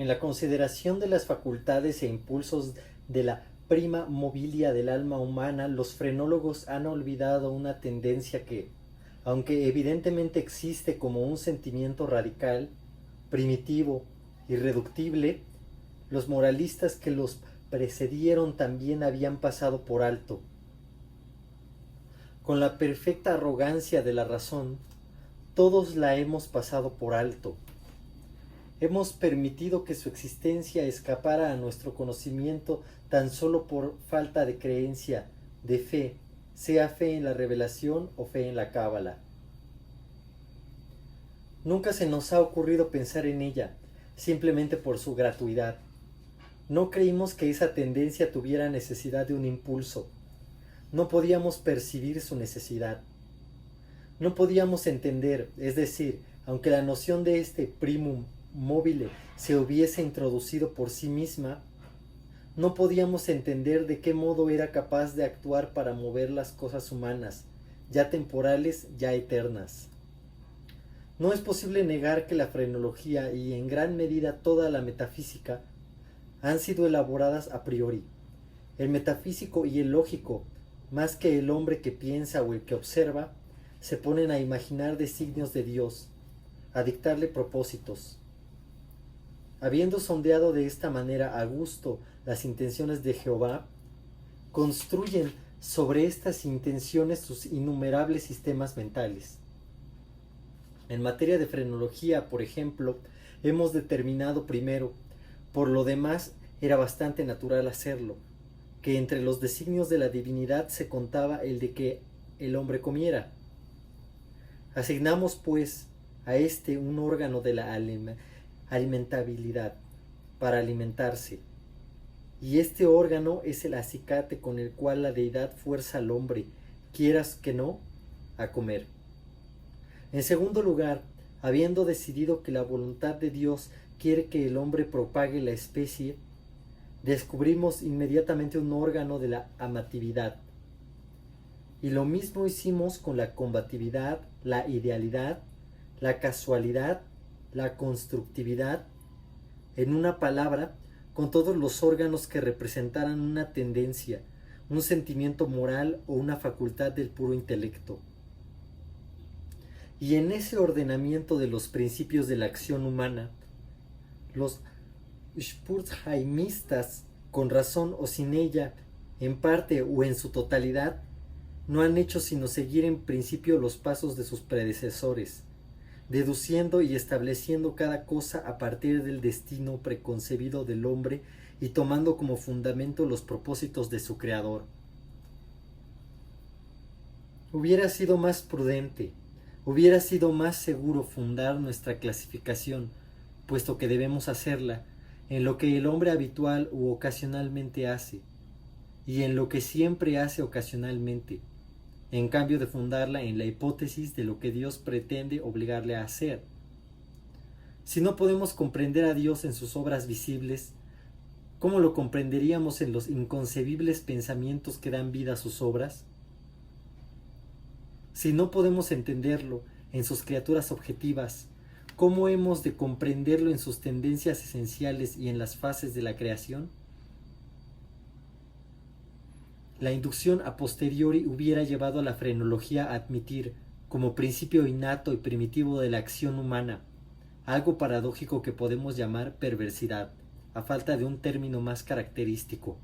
En la consideración de las facultades e impulsos de la prima mobilia del alma humana, los frenólogos han olvidado una tendencia que, aunque evidentemente existe como un sentimiento radical, primitivo, irreductible, los moralistas que los precedieron también habían pasado por alto. Con la perfecta arrogancia de la razón, todos la hemos pasado por alto. Hemos permitido que su existencia escapara a nuestro conocimiento tan solo por falta de creencia, de fe, sea fe en la revelación o fe en la cábala. Nunca se nos ha ocurrido pensar en ella, simplemente por su gratuidad. No creímos que esa tendencia tuviera necesidad de un impulso. No podíamos percibir su necesidad. No podíamos entender, es decir, aunque la noción de este primum mobile se hubiese introducido por sí misma, no podíamos entender de qué modo era capaz de actuar para mover las cosas humanas, ya temporales, ya eternas. No es posible negar que la frenología y en gran medida toda la metafísica han sido elaboradas a priori. El metafísico y el lógico, más que el hombre que piensa o el que observa, se ponen a imaginar designios de Dios, a dictarle propósitos. Habiendo sondeado de esta manera a gusto las intenciones de Jehová, construyen sobre estas intenciones sus innumerables sistemas mentales. En materia de frenología, por ejemplo, hemos determinado primero, por lo demás era bastante natural hacerlo, que entre los designios de la divinidad se contaba el de que el hombre comiera. Asignamos, pues, a este un órgano de la alimentabilidad, para alimentarse, y este órgano es el acicate con el cual la deidad fuerza al hombre, quieras que no, a comer. En segundo lugar, habiendo decidido que la voluntad de Dios quiere que el hombre propague la especie, descubrimos inmediatamente un órgano de la amatividad. Y lo mismo hicimos con la combatividad, la idealidad, la casualidad, la constructividad, en una palabra, con todos los órganos que representaran una tendencia, un sentimiento moral o una facultad del puro intelecto. Y en ese ordenamiento de los principios de la acción humana, los Spurzheimistas, con razón o sin ella, en parte o en su totalidad, no han hecho sino seguir en principio los pasos de sus predecesores, deduciendo y estableciendo cada cosa a partir del destino preconcebido del hombre y tomando como fundamento los propósitos de su creador. Hubiera sido más prudente, hubiera sido más seguro fundar nuestra clasificación, puesto que debemos hacerla, en lo que el hombre habitual u ocasionalmente hace, y en lo que siempre hace ocasionalmente, en cambio de fundarla en la hipótesis de lo que Dios pretende obligarle a hacer. Si no podemos comprender a Dios en sus obras visibles, ¿cómo lo comprenderíamos en los inconcebibles pensamientos que dan vida a sus obras? Si no podemos entenderlo en sus criaturas objetivas, ¿cómo hemos de comprenderlo en sus tendencias esenciales y en las fases de la creación? La inducción a posteriori hubiera llevado a la frenología a admitir, como principio innato y primitivo de la acción humana, algo paradójico que podemos llamar perversidad, a falta de un término más característico.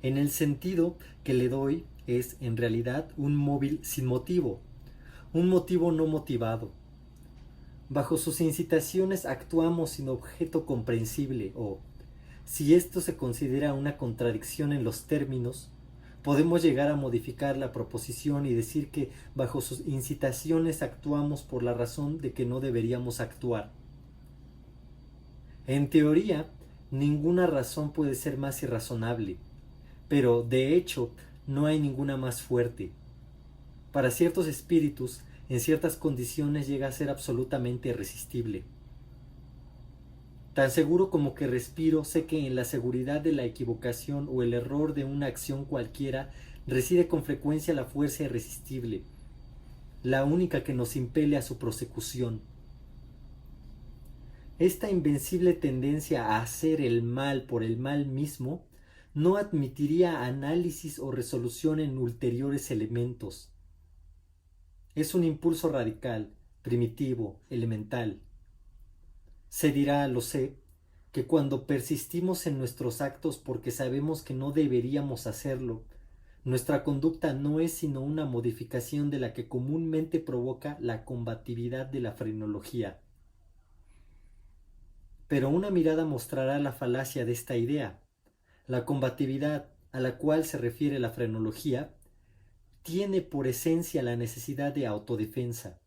En el sentido que le doy es, en realidad, un móvil sin motivo, un motivo no motivado. Bajo sus incitaciones actuamos sin objeto comprensible o, si esto se considera una contradicción en los términos, podemos llegar a modificar la proposición y decir que bajo sus incitaciones actuamos por la razón de que no deberíamos actuar. En teoría, ninguna razón puede ser más irrazonable, pero de hecho no hay ninguna más fuerte. Para ciertos espíritus, en ciertas condiciones llega a ser absolutamente irresistible. Tan seguro como que respiro, sé que en la seguridad de la equivocación o el error de una acción cualquiera reside con frecuencia la fuerza irresistible, la única que nos impele a su prosecución. Esta invencible tendencia a hacer el mal por el mal mismo no admitiría análisis o resolución en ulteriores elementos. Es un impulso radical, primitivo, elemental. Se dirá, lo sé, que cuando persistimos en nuestros actos porque sabemos que no deberíamos hacerlo, nuestra conducta no es sino una modificación de la que comúnmente provoca la combatividad de la frenología. Pero una mirada mostrará la falacia de esta idea. La combatividad a la cual se refiere la frenología tiene por esencia la necesidad de autodefensa,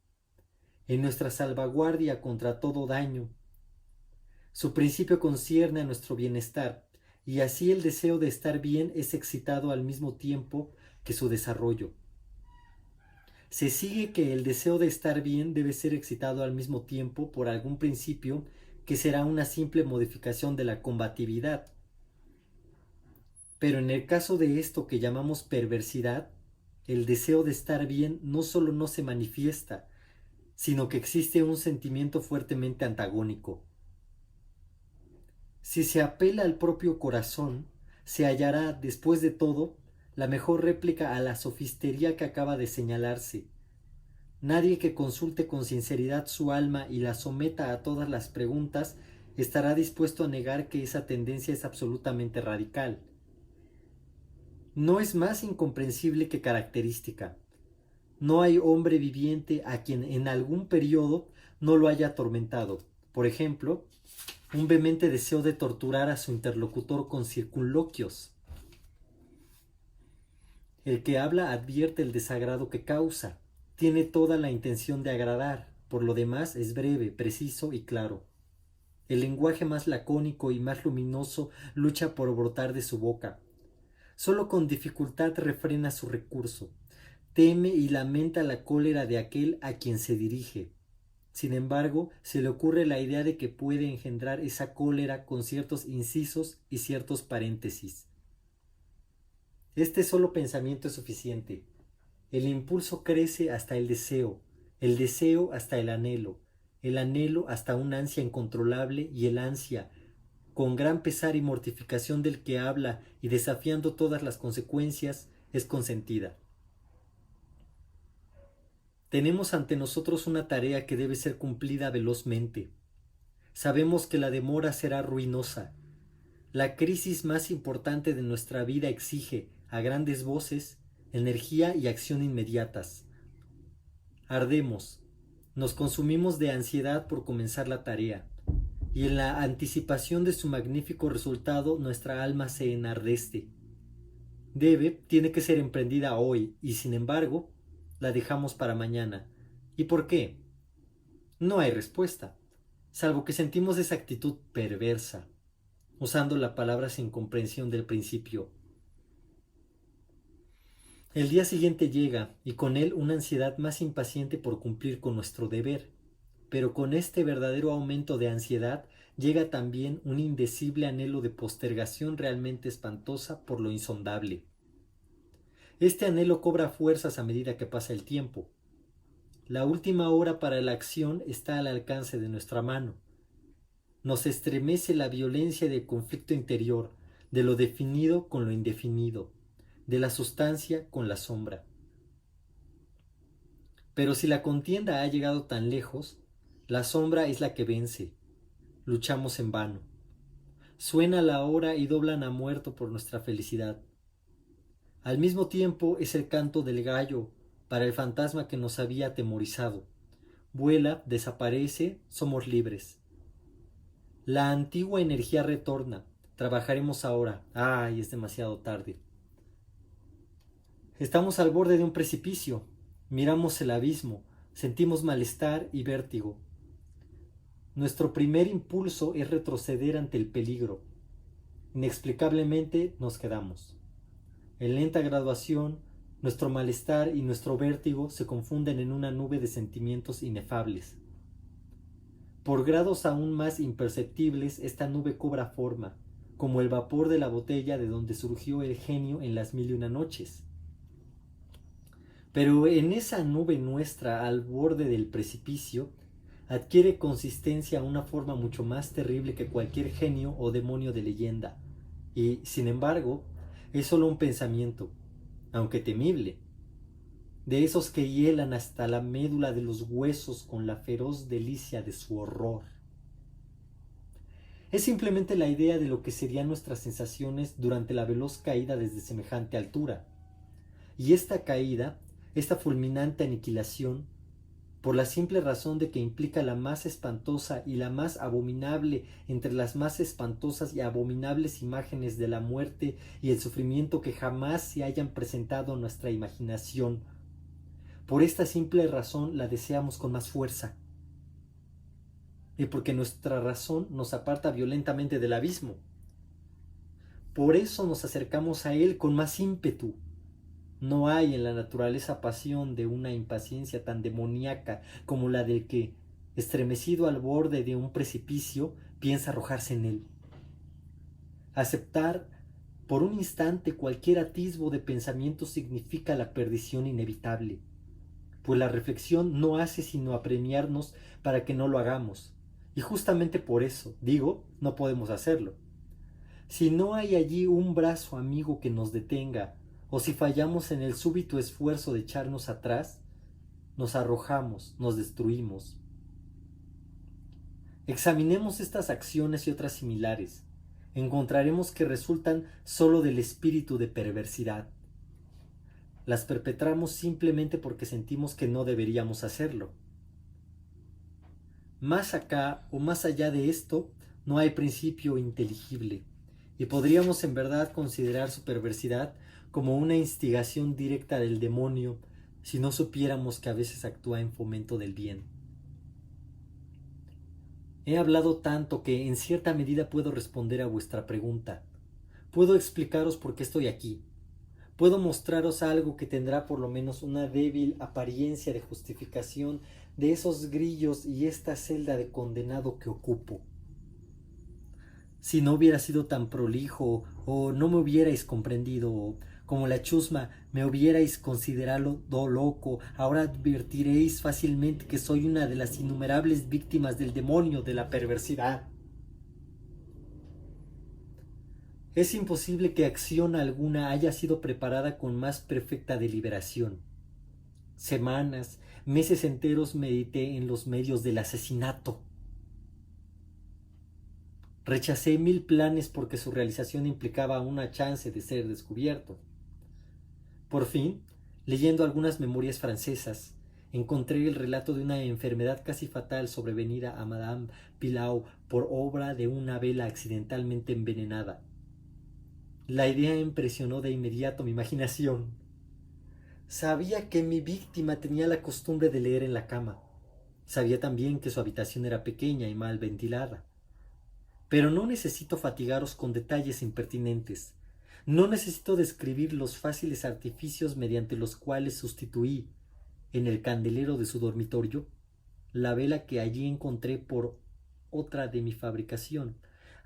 en nuestra salvaguardia contra todo daño. Su principio concierne a nuestro bienestar, y así el deseo de estar bien es excitado al mismo tiempo que su desarrollo. Se sigue que el deseo de estar bien debe ser excitado al mismo tiempo por algún principio que será una simple modificación de la combatividad. Pero en el caso de esto que llamamos perversidad, el deseo de estar bien no solo no se manifiesta, sino que existe un sentimiento fuertemente antagónico. Si se apela al propio corazón, se hallará, después de todo, la mejor réplica a la sofistería que acaba de señalarse. Nadie que consulte con sinceridad su alma y la someta a todas las preguntas estará dispuesto a negar que esa tendencia es absolutamente radical. No es más incomprensible que característica. No hay hombre viviente a quien en algún periodo no lo haya atormentado. Por ejemplo, un vehemente deseo de torturar a su interlocutor con circunloquios. El que habla advierte el desagrado que causa. Tiene toda la intención de agradar. Por lo demás es breve, preciso y claro. El lenguaje más lacónico y más luminoso lucha por brotar de su boca. Solo con dificultad refrena su recurso. Teme y lamenta la cólera de aquel a quien se dirige. Sin embargo, se le ocurre la idea de que puede engendrar esa cólera con ciertos incisos y ciertos paréntesis. Este solo pensamiento es suficiente. El impulso crece hasta el deseo hasta el anhelo hasta una ansia incontrolable y el ansia, con gran pesar y mortificación del que habla y desafiando todas las consecuencias, es consentida. Tenemos ante nosotros una tarea que debe ser cumplida velozmente. Sabemos que la demora será ruinosa. La crisis más importante de nuestra vida exige, a grandes voces, energía y acción inmediatas. Ardemos, nos consumimos de ansiedad por comenzar la tarea, y en la anticipación de su magnífico resultado nuestra alma se enardece. Tiene que ser emprendida hoy, y sin embargo, la dejamos para mañana. ¿Y por qué? No hay respuesta, salvo que sentimos esa actitud perversa, usando la palabra sin comprensión del principio. El día siguiente llega, y con él una ansiedad más impaciente por cumplir con nuestro deber. Pero con este verdadero aumento de ansiedad llega también un indecible anhelo de postergación realmente espantosa por lo insondable. Este anhelo cobra fuerzas a medida que pasa el tiempo. La última hora para la acción está al alcance de nuestra mano. Nos estremece la violencia del conflicto interior, de lo definido con lo indefinido, de la sustancia con la sombra. Pero si la contienda ha llegado tan lejos, la sombra es la que vence. Luchamos en vano. Suena la hora y doblan a muerto por nuestra felicidad. Al mismo tiempo es el canto del gallo para el fantasma que nos había atemorizado. Vuela, desaparece, somos libres. La antigua energía retorna. Trabajaremos ahora. ¡Ay, es demasiado tarde! Estamos al borde de un precipicio. Miramos el abismo. Sentimos malestar y vértigo. Nuestro primer impulso es retroceder ante el peligro. Inexplicablemente nos quedamos. En lenta graduación, nuestro malestar y nuestro vértigo se confunden en una nube de sentimientos inefables. Por grados aún más imperceptibles, esta nube cobra forma, como el vapor de la botella de donde surgió el genio en las 1001 noches. Pero en esa nube nuestra al borde del precipicio, adquiere consistencia a una forma mucho más terrible que cualquier genio o demonio de leyenda, y, sin embargo, es solo un pensamiento, aunque temible, de esos que hielan hasta la médula de los huesos con la feroz delicia de su horror. Es simplemente la idea de lo que serían nuestras sensaciones durante la veloz caída desde semejante altura. Y esta caída, esta fulminante aniquilación, por la simple razón de que implica la más espantosa y la más abominable entre las más espantosas y abominables imágenes de la muerte y el sufrimiento que jamás se hayan presentado a nuestra imaginación. Por esta simple razón la deseamos con más fuerza. Y porque nuestra razón nos aparta violentamente del abismo. Por eso nos acercamos a él con más ímpetu. No hay en la naturaleza pasión de una impaciencia tan demoníaca como la del que, estremecido al borde de un precipicio, piensa arrojarse en él. Aceptar por un instante cualquier atisbo de pensamiento significa la perdición inevitable, pues la reflexión no hace sino apremiarnos para que no lo hagamos, y justamente por eso, digo, no podemos hacerlo. Si no hay allí un brazo amigo que nos detenga, o si fallamos en el súbito esfuerzo de echarnos atrás, nos arrojamos, nos destruimos. Examinemos estas acciones y otras similares. Encontraremos que resultan solo del espíritu de perversidad. Las perpetramos simplemente porque sentimos que no deberíamos hacerlo. Más acá o más allá de esto, no hay principio inteligible, y podríamos en verdad considerar su perversidad como una instigación directa del demonio si no supiéramos que a veces actúa en fomento del bien. He hablado tanto que en cierta medida puedo responder a vuestra pregunta. Puedo explicaros por qué estoy aquí. Puedo mostraros algo que tendrá por lo menos una débil apariencia de justificación de esos grillos y esta celda de condenado que ocupo. Si no hubiera sido tan prolijo, o no me hubierais comprendido, o como la chusma me hubierais considerado loco, ahora advertiréis fácilmente que soy una de las innumerables víctimas del demonio de la perversidad. Es imposible que acción alguna haya sido preparada con más perfecta deliberación. Semanas, meses enteros medité en los medios del asesinato. Rechacé 1000 planes porque su realización implicaba una chance de ser descubierto. Por fin, leyendo algunas memorias francesas, encontré el relato de una enfermedad casi fatal sobrevenida a Madame Pilau por obra de una vela accidentalmente envenenada. La idea impresionó de inmediato mi imaginación. Sabía que mi víctima tenía la costumbre de leer en la cama. Sabía también que su habitación era pequeña y mal ventilada. Pero no necesito fatigaros con detalles impertinentes. No necesito describir los fáciles artificios mediante los cuales sustituí, en el candelero de su dormitorio, la vela que allí encontré por otra de mi fabricación.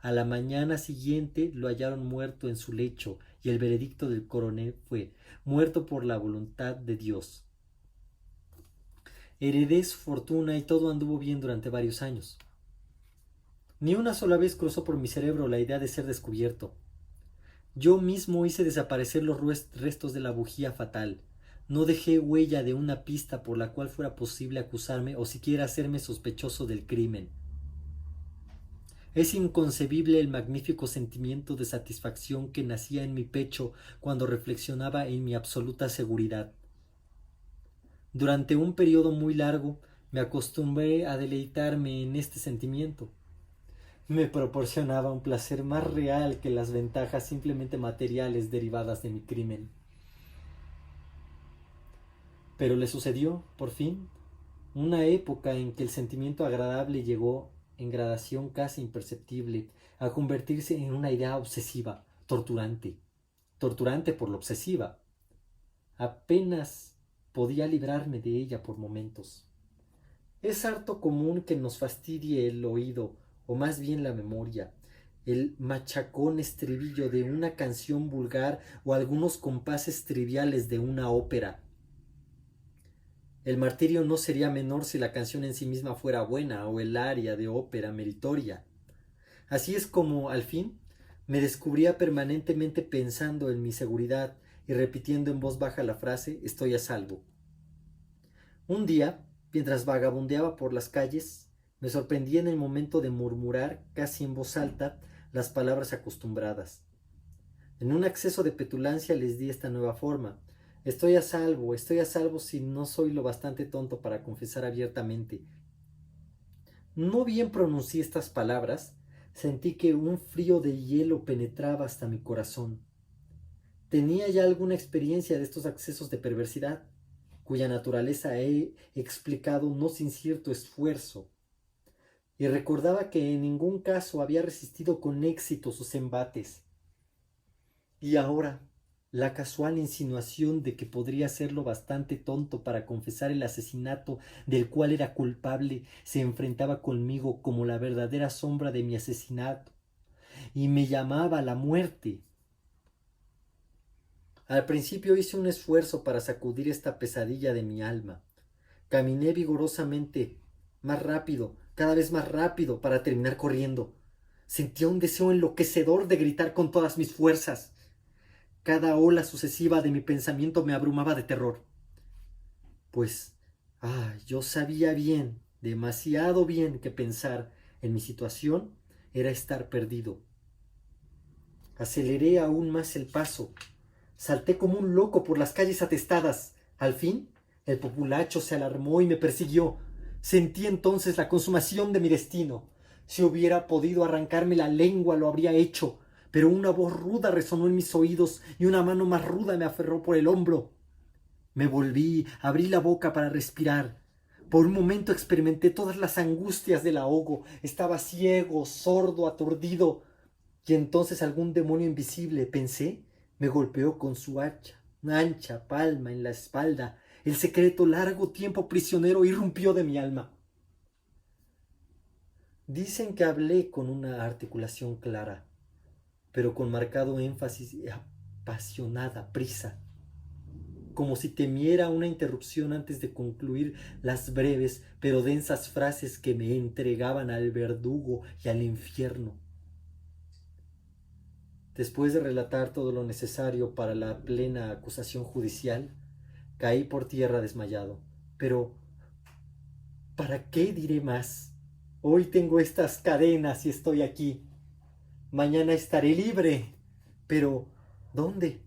A la mañana siguiente lo hallaron muerto en su lecho y el veredicto del coronel fue: muerto por la voluntad de Dios. Heredé su fortuna y todo anduvo bien durante varios años. Ni una sola vez cruzó por mi cerebro la idea de ser descubierto. Yo mismo hice desaparecer los restos de la bujía fatal. No dejé huella de una pista por la cual fuera posible acusarme o siquiera hacerme sospechoso del crimen. Es inconcebible el magnífico sentimiento de satisfacción que nacía en mi pecho cuando reflexionaba en mi absoluta seguridad. Durante un periodo muy largo me acostumbré a deleitarme en este sentimiento. Me proporcionaba un placer más real que las ventajas simplemente materiales derivadas de mi crimen. Pero le sucedió, por fin, una época en que el sentimiento agradable llegó, en gradación casi imperceptible, a convertirse en una idea obsesiva, torturante por lo obsesiva. Apenas podía librarme de ella por momentos. Es harto común que nos fastidie el oído, o más bien la memoria, el machacón estribillo de una canción vulgar o algunos compases triviales de una ópera. El martirio no sería menor si la canción en sí misma fuera buena o el aria de ópera meritoria. Así es como, al fin, me descubría permanentemente pensando en mi seguridad y repitiendo en voz baja la frase «estoy a salvo». Un día, mientras vagabundeaba por las calles, me sorprendí en el momento de murmurar, casi en voz alta, las palabras acostumbradas. En un acceso de petulancia les di esta nueva forma. Estoy a salvo si no soy lo bastante tonto para confesar abiertamente. No bien pronuncié estas palabras, sentí que un frío de hielo penetraba hasta mi corazón. Tenía ya alguna experiencia de estos accesos de perversidad, cuya naturaleza he explicado no sin cierto esfuerzo, y recordaba que en ningún caso había resistido con éxito sus embates. Y ahora, la casual insinuación de que podría ser lo bastante tonto para confesar el asesinato del cual era culpable se enfrentaba conmigo como la verdadera sombra de mi asesinato, y me llamaba a la muerte. Al principio hice un esfuerzo para sacudir esta pesadilla de mi alma. Caminé vigorosamente, más rápido, cada vez más rápido, para terminar corriendo. Sentía un deseo enloquecedor de gritar con todas mis fuerzas. Cada ola sucesiva de mi pensamiento me abrumaba de terror. Pues, yo sabía bien, demasiado bien, que pensar en mi situación era estar perdido. Aceleré aún más el paso. Salté como un loco por las calles atestadas. Al fin, el populacho se alarmó y me persiguió. Sentí entonces la consumación de mi destino. Si hubiera podido arrancarme la lengua, lo habría hecho, pero una voz ruda resonó en mis oídos y una mano más ruda me aferró por el hombro. Me volví, abrí la boca para respirar. Por un momento experimenté todas las angustias del ahogo. Estaba ciego, sordo, aturdido. Y entonces algún demonio invisible, pensé, me golpeó con su hacha, una ancha palma en la espalda. El secreto largo tiempo prisionero irrumpió de mi alma. Dicen que hablé con una articulación clara, pero con marcado énfasis y apasionada prisa, como si temiera una interrupción antes de concluir las breves pero densas frases que me entregaban al verdugo y al infierno. Después de relatar todo lo necesario para la plena acusación judicial, caí por tierra desmayado. Pero, ¿para qué diré más? Hoy tengo estas cadenas y estoy aquí. Mañana estaré libre. Pero, ¿dónde?